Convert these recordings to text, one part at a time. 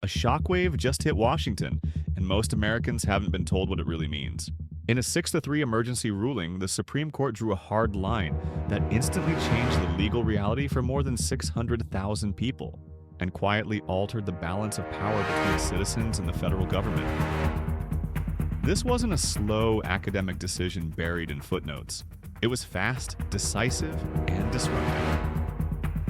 A shockwave just hit Washington, and most Americans haven't been told what it really means. In a 6-3 emergency ruling, the Supreme Court drew a hard line that instantly changed the legal reality for more than 600,000 people and quietly altered the balance of power between citizens and the federal government. This wasn't a slow academic decision buried in footnotes. It was fast, decisive, and disruptive.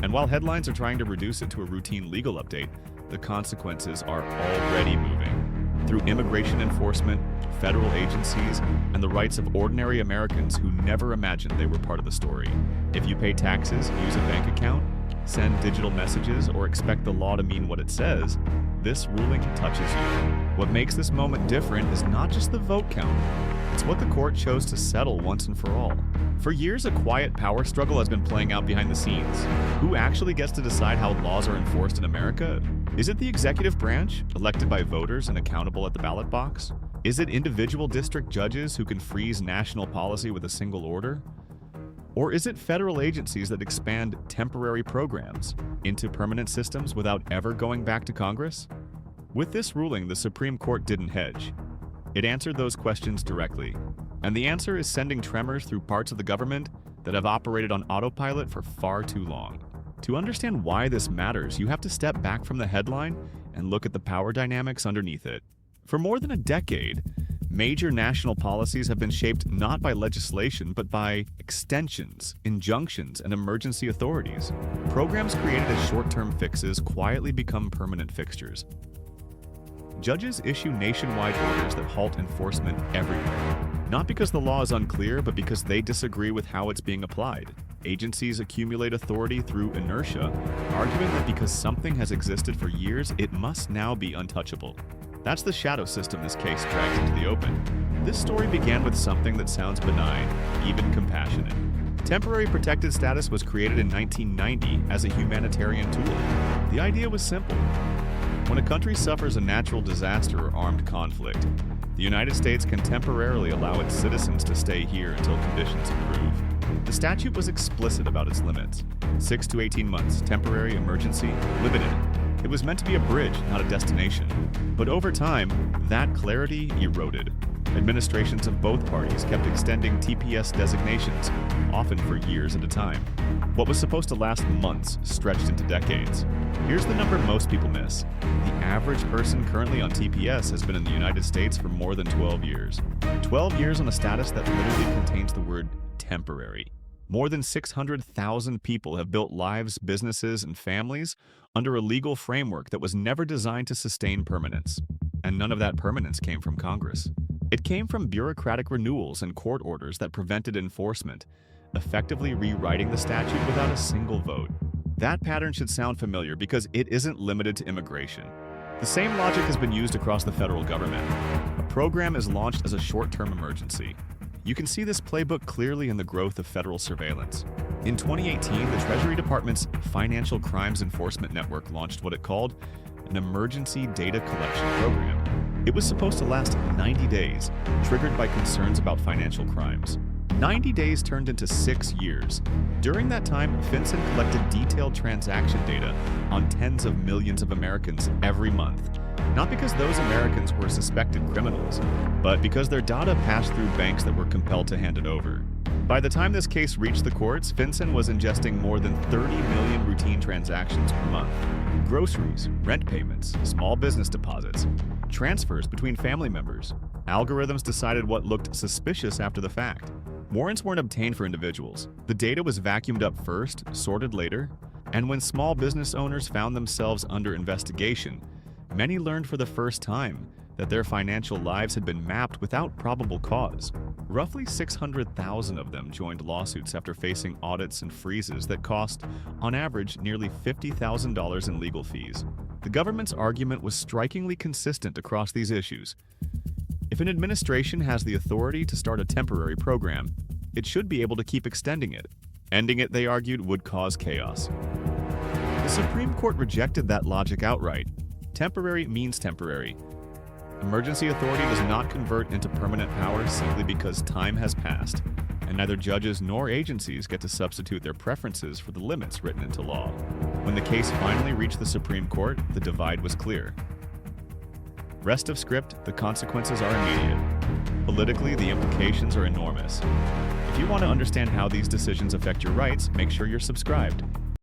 And while headlines are trying to reduce it to a routine legal update, the consequences are already moving. Through immigration enforcement, federal agencies, and the rights of ordinary Americans who never imagined they were part of the story. If you pay taxes, use a bank account, send digital messages, or expect the law to mean what it says, this ruling touches you. What makes this moment different is not just the vote count, it's what the court chose to settle once and for all. For years, a quiet power struggle has been playing out behind the scenes. Who actually gets to decide how laws are enforced in America? Is it the executive branch, elected by voters and accountable at the ballot box? Is it individual district judges who can freeze national policy with a single order? Or is it federal agencies that expand temporary programs into permanent systems without ever going back to Congress? With this ruling, the Supreme Court didn't hedge. It answered those questions directly. And the answer is sending tremors through parts of the government that have operated on autopilot for far too long. To understand why this matters, you have to step back from the headline and look at the power dynamics underneath it. For more than a decade, major national policies have been shaped not by legislation, but by extensions, injunctions, and emergency authorities. Programs created as short-term fixes quietly become permanent fixtures. Judges issue nationwide orders that halt enforcement everywhere. Not because the law is unclear, but because they disagree with how it's being applied. Agencies accumulate authority through inertia, arguing that because something has existed for years, it must now be untouchable. That's the shadow system this case drags into the open. This story began with something that sounds benign, even compassionate. Temporary protected status was created in 1990 as a humanitarian tool. The idea was simple. When a country suffers a natural disaster or armed conflict, the United States can temporarily allow its citizens to stay here until conditions improve. The statute was explicit about its limits. 6 to 18 months, temporary, emergency, limited. It was meant to be a bridge, not a destination. But over time, that clarity eroded. Administrations of both parties kept extending TPS designations, often for years at a time. What was supposed to last months stretched into decades. Here's the number most people miss. The average person currently on TPS has been in the United States for more than 12 years. 12 years on a status that literally contains the word temporary. More than 600,000 people have built lives, businesses, and families under a legal framework that was never designed to sustain permanence. And none of that permanence came from Congress. It came from bureaucratic renewals and court orders that prevented enforcement, effectively rewriting the statute without a single vote. That pattern should sound familiar because it isn't limited to immigration. The same logic has been used across the federal government. A program is launched as a short-term emergency. You can see this playbook clearly in the growth of federal surveillance. In 2018, the Treasury Department's Financial Crimes Enforcement Network launched what it called an emergency data collection program. It was supposed to last 90 days, triggered by concerns about financial crimes. 90 days turned into 6 years. During that time, FinCEN collected detailed transaction data on tens of millions of Americans every month. Not because those Americans were suspected criminals, but because their data passed through banks that were compelled to hand it over. By the time this case reached the courts, FinCEN was ingesting more than 30 million routine transactions per month. Groceries, rent payments, small business deposits, transfers between family members. Algorithms decided what looked suspicious after the fact. Warrants weren't obtained for individuals. The data was vacuumed up first, sorted later, and when small business owners found themselves under investigation, many learned for the first time that their financial lives had been mapped without probable cause. Roughly 600,000 of them joined lawsuits after facing audits and freezes that cost, on average, nearly $50,000 in legal fees. The government's argument was strikingly consistent across these issues. If an administration has the authority to start a temporary program, it should be able to keep extending it. Ending it, they argued, would cause chaos. The Supreme Court rejected that logic outright. Temporary means temporary. Emergency authority does not convert into permanent power simply because time has passed, and neither judges nor agencies get to substitute their preferences for the limits written into law. When the case finally reached the Supreme Court, the divide was clear. Rest of script, the consequences are immediate. Politically, the implications are enormous. If you want to understand how these decisions affect your rights, make sure you're subscribed.